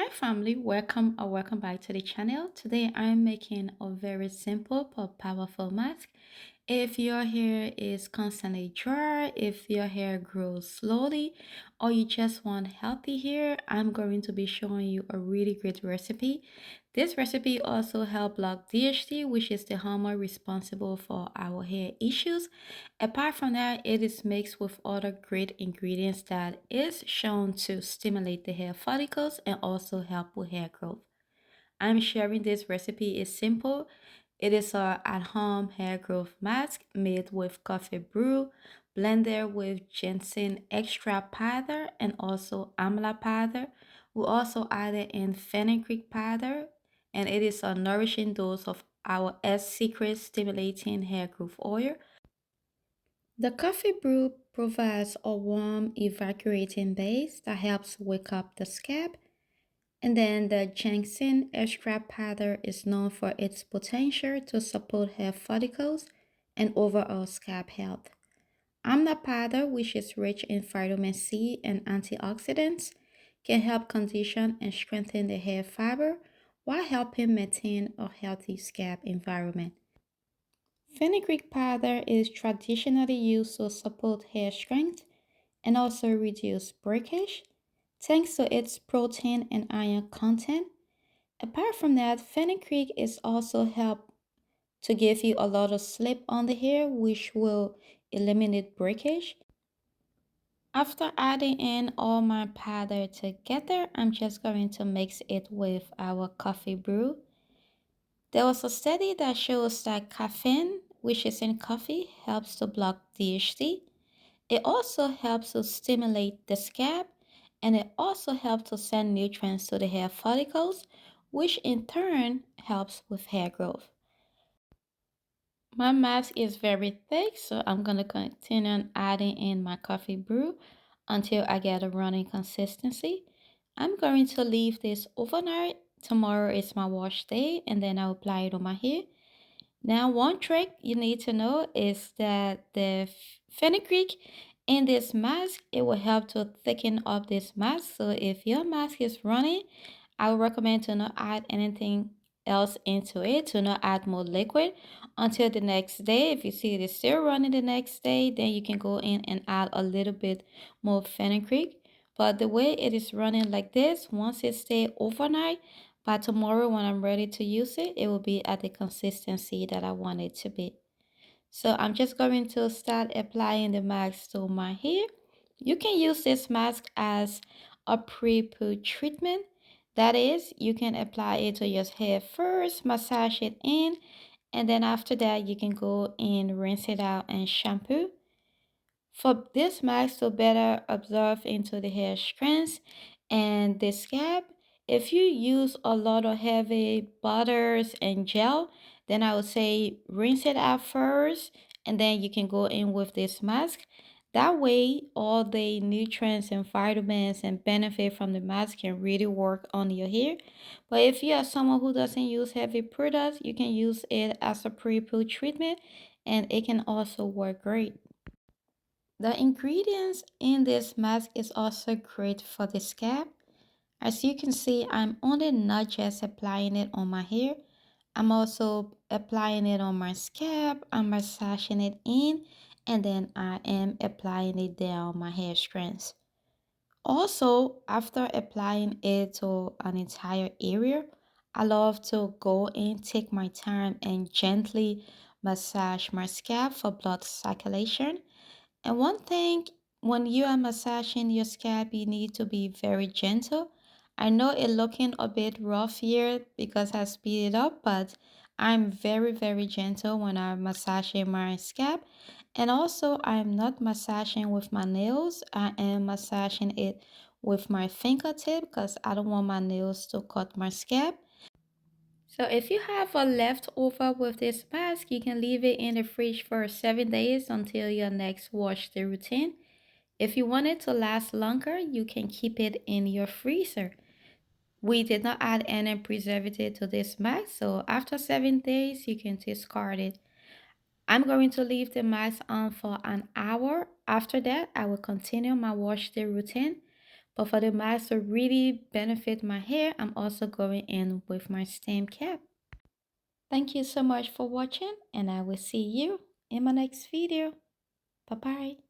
Hi family, welcome or welcome back to the channel. Today I'm making a very simple but powerful mask. If your hair is constantly dry, if your hair grows slowly, or you just want healthy hair, I'm going to be showing you a really great recipe. This recipe also helps block DHT, which is the hormone responsible for our hair issues. Apart from that, it is mixed with other great ingredients that is shown to stimulate the hair follicles and also help with hair growth. I'm sharing this recipe is simple. It is a at-home hair growth mask made with coffee brew, blended with ginseng extra powder and also amla powder. We also added in fenugreek powder, and it is a nourishing dose of our S Secret stimulating hair growth oil. The coffee brew provides a warm, evacuating base that helps wake up the scalp, and then the ginseng extract powder is known for its potential to support hair follicles and overall scalp health. Amla powder, which is rich in vitamin C and antioxidants, can help condition and strengthen the hair fiber while helping maintain a healthy scalp environment. Fenugreek powder is traditionally used to support hair strength and also reduce breakage thanks to its protein and iron content. Apart from that, fenugreek is also help to give you a lot of slip on the hair, which will eliminate breakage. After adding in all my powder together, I'm just going to mix it with our coffee brew. There was a study that shows that caffeine, which is in coffee, helps to block DHT. It also helps to stimulate the scalp, and it also helps to send nutrients to the hair follicles, which in turn helps with hair growth. My mask is very thick, so I'm going to continue on adding in my coffee brew until I get a running consistency. I'm going to leave this overnight. Tomorrow is my wash day, and then I'll apply it on my hair. Now, one trick you need to know is that the fenugreek in this mask, it will help to thicken up this mask. So if your mask is running, I would recommend to not add anything else into it, to not add more liquid until the next day. If you see it is still running the next day, then you can go in and add a little bit more fenugreek. But the way it is running like this, once it stay overnight, by tomorrow when I'm ready to use it, it will be at the consistency that I want it to be. So I'm just going to start applying the mask to my hair. You can use this mask as a pre-poo treatment. That is, you can apply it to your hair first, massage it in, and then after that, you can go and rinse it out and shampoo. For this mask to better absorb into the hair strands and the scalp, if you use a lot of heavy butters and gel, then I would say rinse it out first and then you can go in with this mask. That way, all the nutrients and vitamins and benefit from the mask can really work on your hair. But if you are someone who doesn't use heavy products, you can use it as a pre-poo treatment and it can also work great. The ingredients in this mask is also great for the scalp. As you can see, I'm only not just applying it on my hair. I'm also applying it on my scalp. I'm massaging it in and then I am applying it down my hair strands. Also, after applying it to an entire area, I love to go and take my time and gently massage my scalp for blood circulation. And one thing, when you are massaging your scalp, you need to be very gentle. I know it looking a bit rough here because I speed it up, but I'm very, very gentle when I'm massaging my scalp. And also, I'm not massaging with my nails. I am massaging it with my fingertip because I don't want my nails to cut my scalp. So if you have a leftover with this mask, you can leave it in the fridge for 7 days until your next wash day routine. If you want it to last longer, you can keep it in your freezer. We did not add any preservative to this mask, so after 7 days, you can discard it. I'm going to leave the mask on for an hour. After that, I will continue my wash day routine. But for the mask to really benefit my hair, I'm also going in with my stem cap. Thank you so much for watching, and I will see you in my next video. Bye bye.